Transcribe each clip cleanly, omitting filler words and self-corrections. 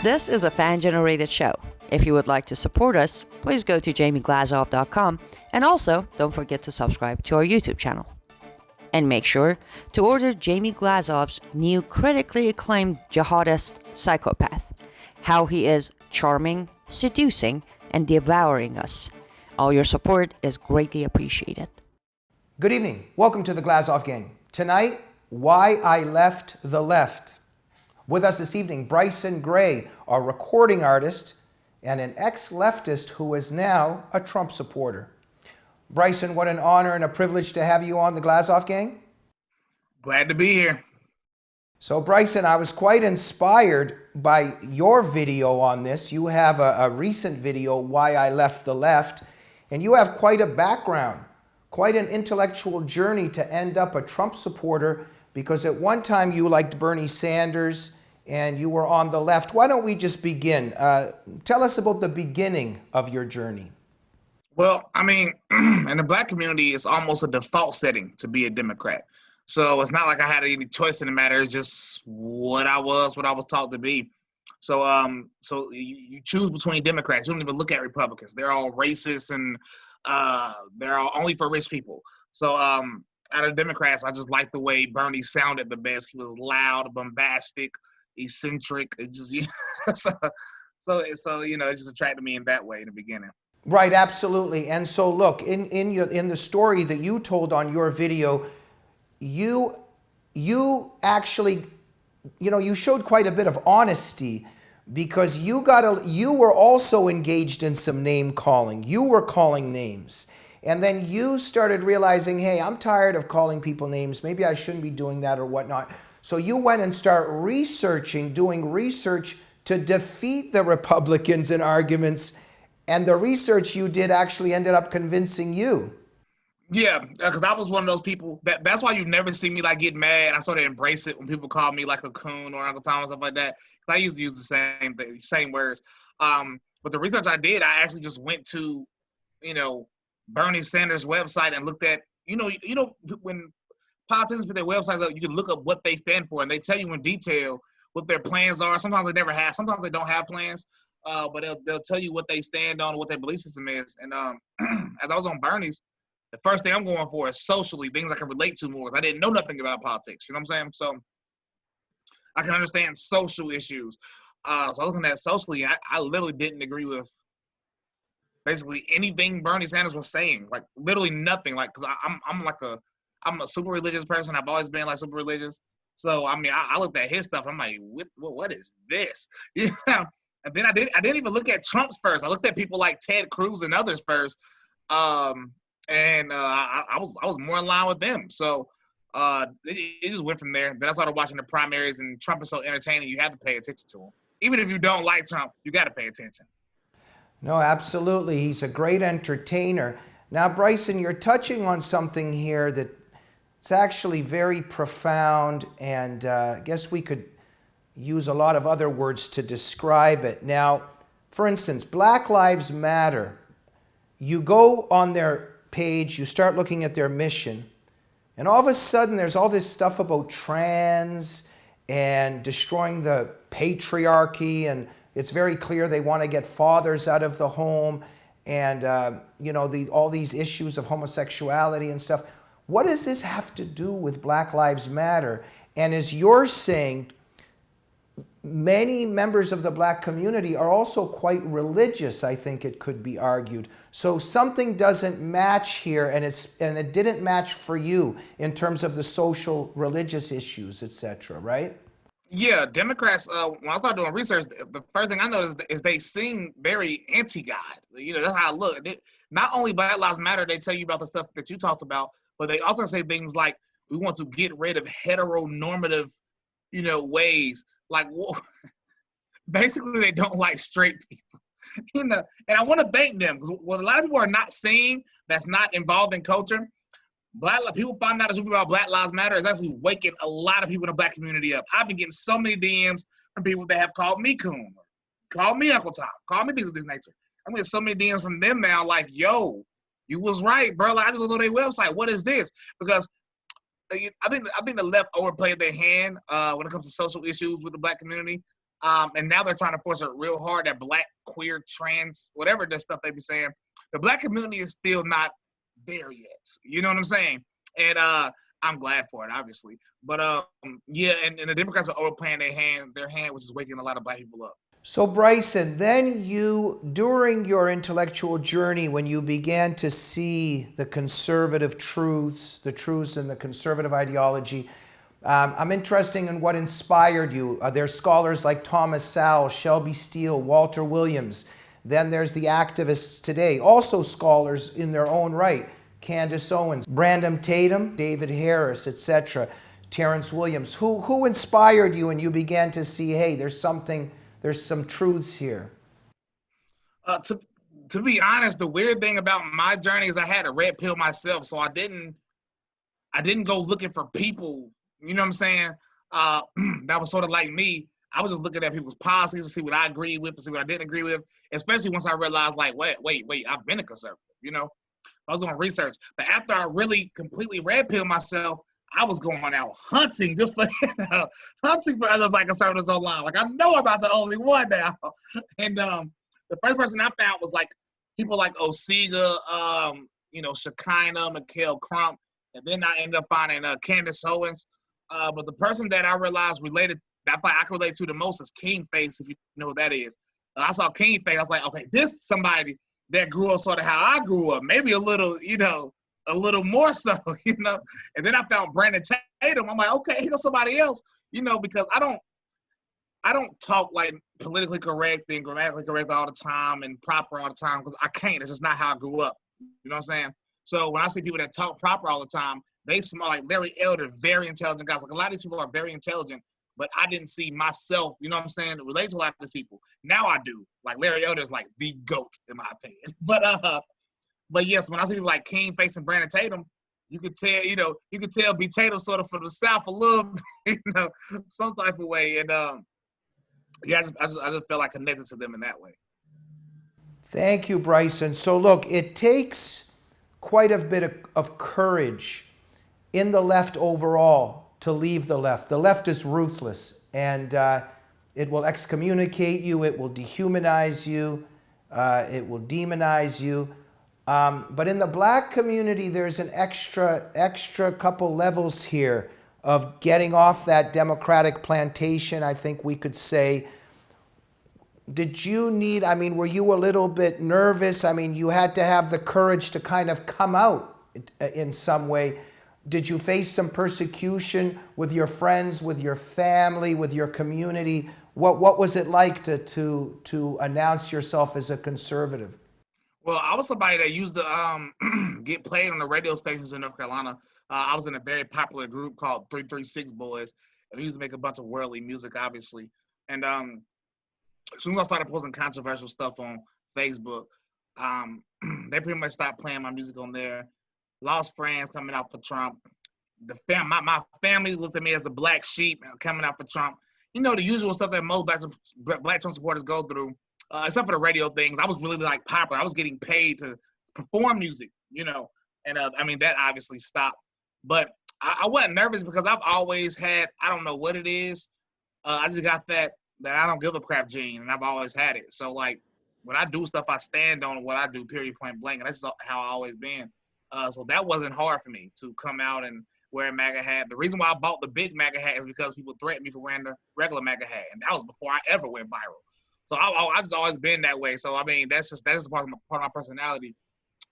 This is a fan-generated show. If you would like to support us, please go to jamieglazov.com, and also don't forget to subscribe to our YouTube channel. And make sure to order Jamie Glazov's new critically acclaimed jihadist psychopath, how he is charming, seducing, and devouring us. All your support is greatly appreciated. Good evening. Welcome to the Glazov Gang. Tonight, why I left the left. With us this evening, Bryson Gray, a recording artist and an ex-leftist who is now a Trump supporter. Bryson, what an honor and a privilege to have you on the Glazov Gang. Glad to be here. So Bryson, I was quite inspired by your video on this. You have a recent video, Why I Left the Left, and you have quite a background, quite an intellectual journey to end up a Trump supporter, because at one time you liked Bernie Sanders and you were on the left. Why don't we just begin? Tell us about the beginning of your journey. Well, I mean, in the black community, it's almost a default setting to be a Democrat. So it's not like I had any choice in the matter. It's just what I was taught to be. So you choose between Democrats. You don't even look at Republicans. They're all racist and they're all only for rich people. So out of Democrats, I just liked the way Bernie sounded the best. He was loud, bombastic, eccentric. It just so you know, it just attracted me in that way in the beginning. Right, absolutely. And so look, in the story that you told on your video, you actually, you know, you showed quite a bit of honesty, because you were also engaged in some name calling. You were calling names. And then you started realizing, hey, I'm tired of calling people names. Maybe I shouldn't be doing that or whatnot. So you went and started doing research to defeat the Republicans in arguments. And the research you did actually ended up convincing you. Yeah, because I was one of those people. That's why you never see me like get mad. I sort of embrace it when people call me like a coon or Uncle Tom and stuff like that. I used to use the same words. But the research I did, I actually just went to, you know, Bernie Sanders' website and looked at, you know, when politicians put their websites up, you can look up what they stand for, and they tell you in detail what their plans are. Sometimes they never have. Sometimes they don't have plans, but they'll tell you what they stand on and what their belief system is. And as I was on Bernie's, the first thing I'm going for is socially, things I can relate to more. I didn't know nothing about politics. You know what I'm saying? So I can understand social issues. So I was looking at socially, I literally didn't agree with basically anything Bernie Sanders was saying, like literally nothing. Like, cause I'm a super religious person. I've always been like super religious. So I mean, I looked at his stuff. I'm like, what is this? You know? And then I didn't even look at Trump's first. I looked at people like Ted Cruz and others first. I was more in line with them. So it just went from there. Then I started watching the primaries, and Trump is so entertaining. You have to pay attention to him. Even if you don't like Trump, you got to pay attention. No, absolutely. He's a great entertainer. Now, Bryson, you're touching on something here that it's actually very profound, and I guess we could use a lot of other words to describe it. Now, for instance, Black Lives Matter. You go on their page, you start looking at their mission, and all of a sudden there's all this stuff about trans and destroying the patriarchy, and it's very clear they want to get fathers out of the home, and you know, all these issues of homosexuality and stuff. What does this have to do with Black Lives Matter? And as you're saying, many members of the black community are also quite religious, I think it could be argued. So something doesn't match here, and it didn't match for you in terms of the social, religious issues, etc., right? Yeah, Democrats, when I started doing research, the first thing I noticed is they seem very anti-God. You know, that's how I look. Not only Black Lives Matter, they tell you about the stuff that you talked about, but they also say things like, we want to get rid of heteronormative, you know, ways. Like, well, basically, they don't like straight people. You know, and I want to thank them, because what a lot of people are not seeing that's not involved in culture, people find out the truth about Black Lives Matter is actually waking a lot of people in the black community up. I've been getting so many DMs from people that have called me coon, called me Uncle Tom, called me things of this nature. I'm getting so many DMs from them now, like, yo, you was right, bro. Like, I just looked on their website. What is this? Because I think the left overplayed their hand when it comes to social issues with the black community. And now they're trying to force it real hard that black, queer, trans, whatever the stuff they be saying. The black community is still not there yet. You know what I'm saying? And I'm glad for it, obviously. But yeah, and the Democrats are overplaying their hand, which is waking a lot of black people up. So Bryson, then you, during your intellectual journey, when you began to see the conservative truths, the truths in the conservative ideology, I'm interested in what inspired you. There's scholars like Thomas Sowell, Shelby Steele, Walter Williams. Then there's the activists today, also scholars in their own right. Candace Owens, Brandon Tatum, David Harris, etc., Terrence Williams. Who inspired you and you began to see, hey, there's some truths here? To be honest, the weird thing about my journey is I had a red pill myself, so I didn't go looking for people, you know what I'm saying, that was sort of like me. I was just looking at people's policies to see what I agreed with, to see what I didn't agree with, especially once I realized, like, wait, I've been a conservative, you know? I was doing research. But after I really completely red pilled myself, I was going out hunting just for, hunting for other black conservatives online. Like, I know I'm not the only one now. And the first person I found was like people like Osega, Shekinah, Mikhail Crump. And then I ended up finding Candace Owens. But the person that I realized that I can relate to the most is King Face, if you know who that is. I saw King Face. I was like, okay, this is somebody that grew up sort of how I grew up, maybe a little more so, you know. And then I found Brandon Tatum. I'm like, okay, here's somebody else, you know, because I don't talk like politically correct and grammatically correct all the time and proper all the time because I can't. It's just not how I grew up. You know what I'm saying? So when I see people that talk proper all the time, they smell like Larry Elder, very intelligent guys. Like a lot of these people are very intelligent, but I didn't see myself, you know what I'm saying, relate to a lot of these people. Now I do. Like Larry Elder is like the GOAT in my opinion. But yes, when I see people like King Face and Brandon Tatum, you could tell B Tatum sort of from the South a little, some type of way. And yeah, I just felt like connected to them in that way. Thank you, Bryson. So look, it takes quite a bit of courage in the left overall to leave the left. The left is ruthless, and it will excommunicate you, it will dehumanize you, it will demonize you. But in the black community, there's an extra couple levels here of getting off that Democratic plantation, I think we could say. Were you a little bit nervous? I mean, you had to have the courage to kind of come out in some way. Did you face some persecution with your friends, with your family, with your community? What was it like to announce yourself as a conservative? Well, I was somebody that used to get played on the radio stations in North Carolina. I was in a very popular group called 336 Boys, and we used to make a bunch of worldly music, obviously. And as soon as I started posting controversial stuff on Facebook, they pretty much stopped playing my music on there. Lost friends coming out for Trump. My family looked at me as the black sheep coming out for Trump. You know, the usual stuff that most black Trump supporters go through. Except for the radio things, I was really like popular. I was getting paid to perform music, you know, and that obviously stopped. But I wasn't nervous because I've always had, I don't know what it is. I just got that I don't give a crap gene, and I've always had it. So like when I do stuff, I stand on what I do, period, point blank, and that's just how I always been. So that wasn't hard for me to come out and wear a MAGA hat. The reason why I bought the big MAGA hat is because people threatened me for wearing the regular MAGA hat, and that was before I ever went viral. So I've just always been that way. So I mean, that's just part of my personality.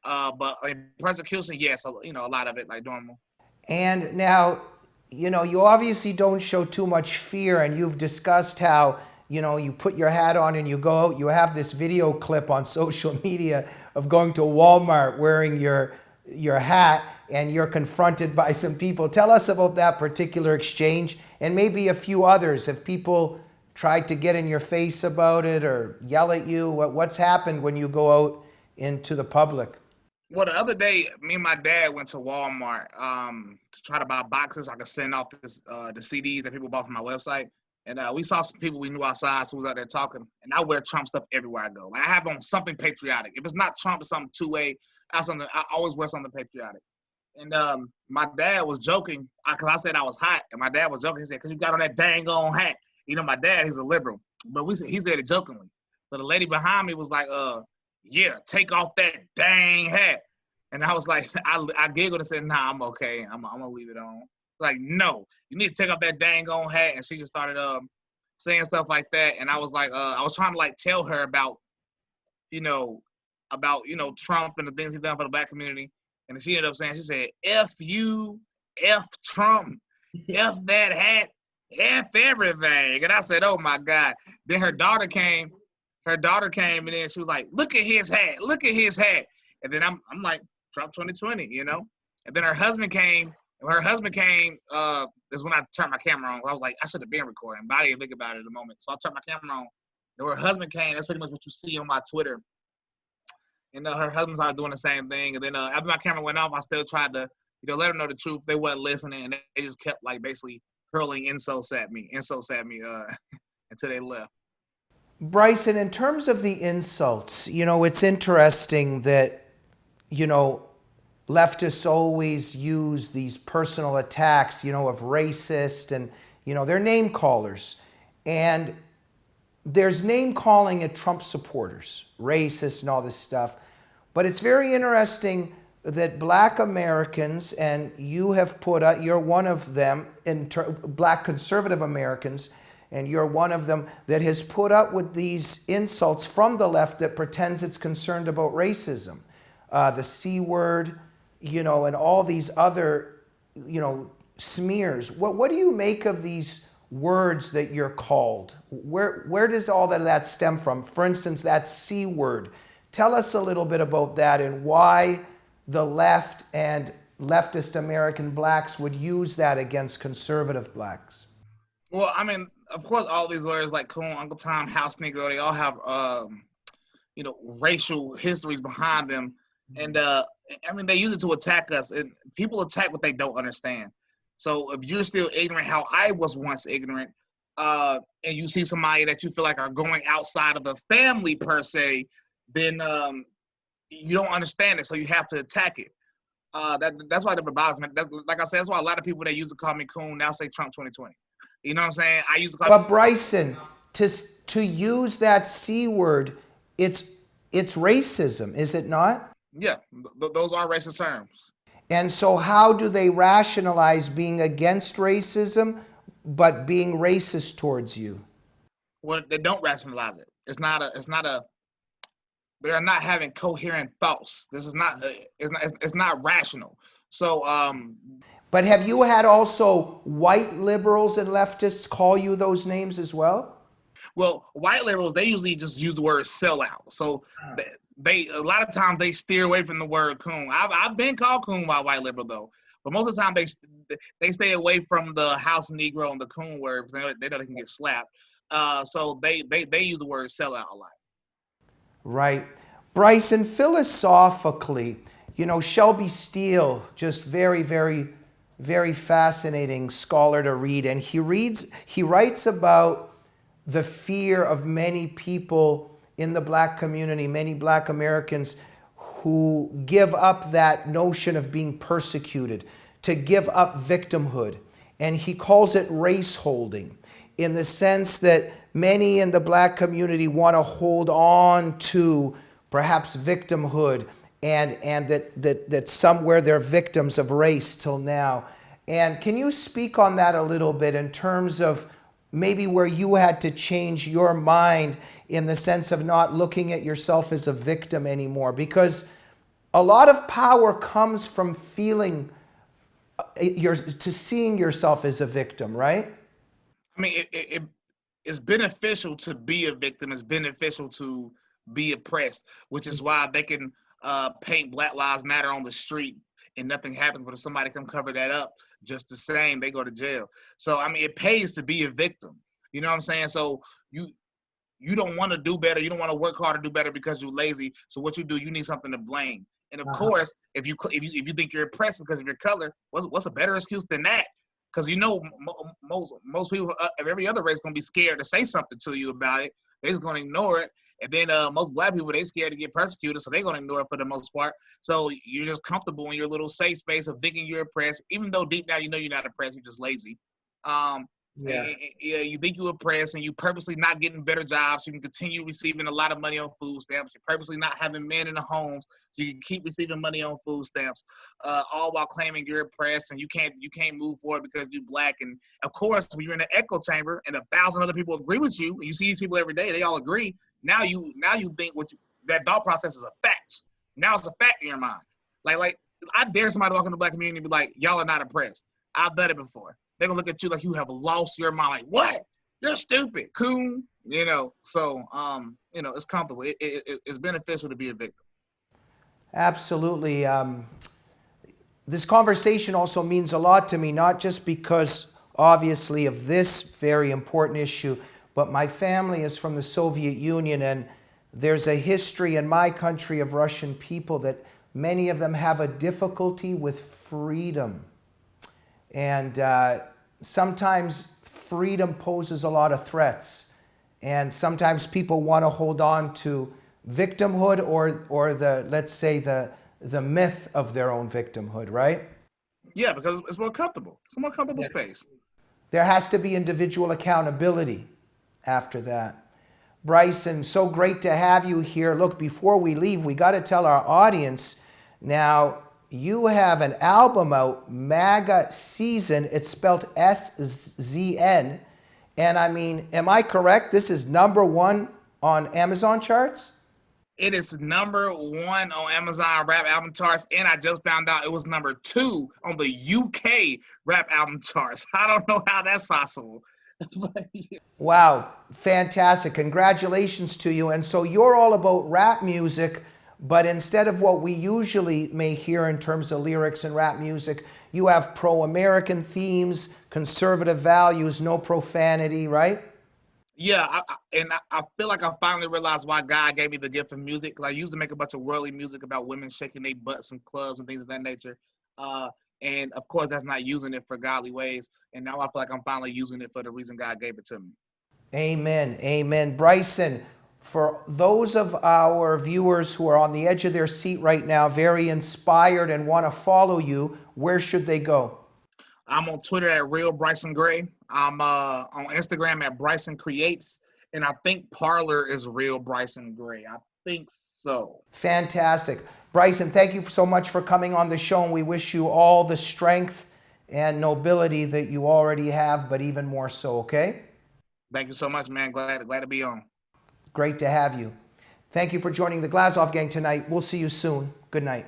But I mean, persecution, yes, a lot of it, like normal. And now, you obviously don't show too much fear, and you've discussed how, you put your hat on and you go out. You have this video clip on social media of going to Walmart wearing your hat, and you're confronted by some people. Tell us about that particular exchange, and maybe a few others. Have people tried to get in your face about it or yell at you? What's happened when you go out into the public? Well, the other day, me and my dad went to Walmart to try to buy boxes. I could send off the CDs that people bought from my website. And we saw some people we knew outside, so we was out there talking. And I wear Trump stuff everywhere I go. Like, I have on something patriotic. If it's not Trump, it's something two-way. I always wear something patriotic. And my dad was joking because I said I was hot. And my dad was joking. He said, because you got on that dang on hat. My dad, he's a liberal. but he said it jokingly. So the lady behind me was like, yeah, take off that dang hat. And I was like, I giggled and said, nah, I'm okay. I'm gonna leave it on. Like, no, you need to take off that dang on hat. And she just started saying stuff like that. And I was like, I was trying to like tell her about, Trump and the things he's done for the black community. And she ended up saying, she said, F you, F Trump, F that hat, F everything. And I said, oh my God. Then her daughter came and then she was like, look at his hat. And then I'm like, Trump 2020, And then her husband came. Is when I turned my camera on. I was like, I should have been recording, but I didn't think about it at the moment. So I turned my camera on. And her husband came. That's pretty much what you see on my Twitter. And her husband started doing the same thing. And then after my camera went off, I still tried to, let them know the truth. They wasn't listening, and they just kept like basically hurling insults at me until they left. Bryson, in terms of the insults, it's interesting that, leftists always use these personal attacks, of racist and, they're name callers. And there's name calling at Trump supporters, racist and all this stuff. But it's very interesting that black Americans, and you have put out, you're one of them, black conservative Americans, and you're one of them that has put up with these insults from the left that pretends it's concerned about racism. The C word, and all these other, smears. What do you make of these words that you're called? Where does all that stem from? For instance, that C word. Tell us a little bit about that and why the left and leftist American blacks would use that against conservative blacks. Well, I mean, of course, all these words like coon, Uncle Tom, house Negro, they all have, racial histories behind them. And, they use it to attack us. And people attack what they don't understand. So if you're still ignorant how I was once ignorant, and you see somebody that you feel like are going outside of the family per se, then you don't understand it. So you have to attack it. That's why it never bothers me. Like I said, that's why a lot of people that used to call me coon now say Trump 2020. You know what I'm saying? I used to call. But Bryson, to use that C word, it's racism, is it not? Yeah, those are racist terms. And so how do they rationalize being against racism, but being racist towards you? Well, they don't rationalize it. They are not having coherent thoughts. This is not, it's not rational. So, but have you had also white liberals and leftists call you those names as well? Well, white liberals, they usually just use the word sellout. So they a lot of times they steer away from the word coon. I've been called coon by a white liberal though, but most of the time they stay away from the house Negro and the coon word because they know they can get slapped. So they use the word sellout a lot. Right. Bryson, philosophically, Shelby Steele, just very, very, very fascinating scholar to read. And he writes about the fear of many people in the black community, many black Americans who give up that notion of being persecuted, to give up victimhood. And he calls it race holding, in the sense that many in the black community want to hold on to perhaps victimhood and that somewhere they're victims of race till now. And can you speak on that a little bit in terms of maybe where you had to change your mind in the sense of not looking at yourself as a victim anymore? Because a lot of power comes from feeling to seeing yourself as a victim, right? I mean, it's beneficial to be a victim. It's beneficial to be oppressed, which is why they can paint Black Lives Matter on the street and nothing happens. But if somebody come cover that up, just the same, they go to jail. So, I mean, it pays to be a victim. You know what I'm saying? So you don't want to do better. You don't want to work hard to do better because you're lazy. So what you do, you need something to blame. And of course, if you think you're oppressed because of your color, what's a better excuse than that? Because most people of every other race gonna be scared to say something to you about it. They're just gonna ignore it. And then most black people, they scared to get persecuted, so they're gonna ignore it for the most part. So you're just comfortable in your little safe space of thinking you're oppressed, even though deep down you know you're not oppressed, you're just lazy. Yeah. Yeah, you think you're oppressed and you purposely not getting better jobs so you can continue receiving a lot of money on food stamps. You're purposely not having men in the homes so you can keep receiving money on food stamps, all while claiming you're oppressed and you can't move forward because you're black. And of course, when you're in an echo chamber and 1,000 other people agree with you, and you see these people every day, they all agree. Now you think that thought process is a fact. Now it's a fact in your mind. Like I dare somebody to walk in the black community and be like, y'all are not oppressed. I've done it before. They're gonna look at you like you have lost your mind. Like, what? You're stupid, coon. So it's comfortable. It's beneficial to be a victim. Absolutely. This conversation also means a lot to me, not just because, obviously, of this very important issue, but my family is from the Soviet Union, and there's a history in my country of Russian people that many of them have a difficulty with freedom. And sometimes freedom poses a lot of threats. And sometimes people want to hold on to victimhood or let's say the myth of their own victimhood, right? Yeah, because it's more comfortable. It's a more comfortable space. There has to be individual accountability after that. Bryson, so great to have you here. Look, before we leave, we got to tell our audience now, you have an album out, MAGA Season. It's spelled SZN. And I mean, am I correct? This is #1 on Amazon charts? It is #1 on Amazon rap album charts, and I just found out it was #2 on the UK rap album charts. I don't know how that's possible. Wow, fantastic. Congratulations to you. And so you're all about rap music, but instead of what we usually may hear in terms of lyrics and rap music, you have pro-American themes, conservative values, no profanity, right? Yeah, I feel like I finally realized why God gave me the gift of music. Because I used to make a bunch of worldly music about women shaking their butts in clubs and things of that nature. And of course, that's not using it for godly ways. And now I feel like I'm finally using it for the reason God gave it to me. Amen. Amen. Bryson, for those of our viewers who are on the edge of their seat right now, very inspired and want to follow you, where should they go? I'm on Twitter at Real Bryson Gray. I'm on Instagram at Bryson Creates. And I think Parler is Real Bryson Gray. I think so. Fantastic. Bryson, thank you so much for coming on the show, and we wish you all the strength and nobility that you already have, but even more so, okay? Thank you so much, man. Glad to be on. Great to have you. Thank you for joining the Glazov Gang tonight. We'll see you soon. Good night.